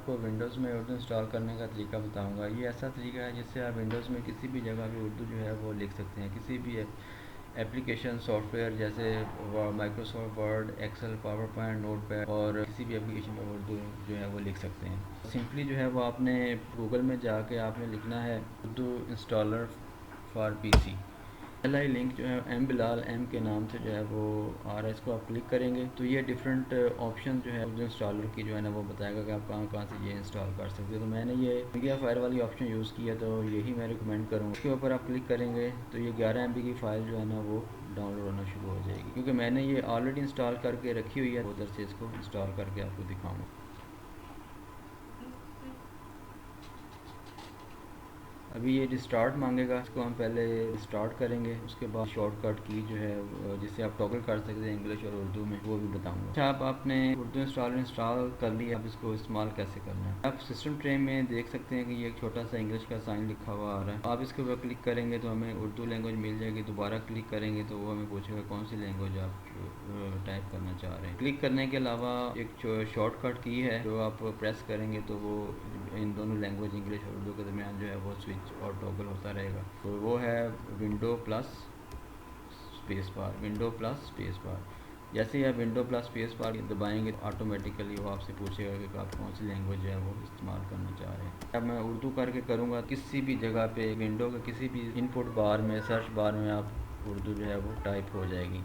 آپ کو ونڈوز میں اردو انسٹال کرنے کا طریقہ بتاؤں گا۔ یہ ایسا طریقہ ہے جس سے آپ ونڈوز میں کسی بھی جگہ پہ اردو جو ہے وہ لکھ سکتے ہیں، کسی بھی اپلیکیشن سافٹ ویئر جیسے Microsoft Word, Excel, PowerPoint, Notepad اور کسی بھی اپلیکیشن میں اردو جو ہے وہ لکھ سکتے ہیں۔ سمپلی جو ہے وہ آپ نے گوگل میں جا کے آپ نے لکھنا ہے اردو انسٹالر فار پی سی۔ پہلا ہی لنک جو ہے ایم بلال ایم کے نام سے جو ہے وہ آ رہا ہے، اس کو آپ کلک کریں گے تو یہ ڈفرینٹ آپشن جو ہے اردو انسٹالر کی جو ہے نا وہ بتائے گا کہ آپ کہاں کہاں سے یہ انسٹال کر سکتے ہو۔ تو میں نے یہ میڈیا فائل والی آپشن یوز کیا تو یہی میں ریکمینڈ کروں گا۔ اس کے اوپر آپ کلک کریں گے تو یہ 11 MB کی فائل جو ہے نا وہ ڈاؤن لوڈ ہونا شروع ہو جائے گی، کیونکہ میں نے یہ آلریڈی انسٹال کر کے رکھی ہوئی ہے، ادھر سے اس کو انسٹال کر کے آپ کو دکھاؤں گا۔ ابھی یہ ریسٹارٹ مانگے گا، اس کو ہم پہلے ریسٹارٹ کریں گے، اس کے بعد شارٹ کٹ کی جو ہے جس سے آپ ٹاگل کر سکتے ہیں انگلش اور اردو میں، وہ بھی بتاؤں گا۔ اچھا، آپ نے اردو انسٹال کر لیا، اب اس کو استعمال کیسے کرنا ہے؟ آپ سسٹم ٹرے میں دیکھ سکتے ہیں کہ یہ ایک چھوٹا سا انگلش کا سائن لکھا ہوا آ رہا ہے۔ آپ اس کے اوپر کلک کریں گے تو ہمیں اردو لینگویج مل جائے گی، دوبارہ کلک کریں گے تو وہ ہمیں پوچھے گا کون سی لینگویج آپ ٹائپ کرنا چاہ رہے ہیں۔ کلک کرنے کے علاوہ ایک شارٹ کٹ کی ہے جو آپ پریس کریں گے تو وہ ان دونوں لینگویج انگلش اور اردو کے درمیان جو ہے وہ سوئچ اور ٹاگل ہوتا رہے گا۔ تو وہ ہے ونڈو پلس اسپیس بار، ونڈو پلس اسپیس بار۔ جیسے ہی آپ ونڈو پلس اسپیس بار دبائیں گے آٹومیٹیکلی وہ آپ سے پوچھے گا کہ آپ کون سی لینگویج ہے وہ استعمال کرنا چاہ رہے ہیں۔ اب میں اردو کر کے کروں گا، کسی بھی جگہ پہ ونڈو کے کسی بھی ان پٹ بار میں، سرچ بار میں آپ اردو جو ہے وہ ٹائپ ہو جائے گی۔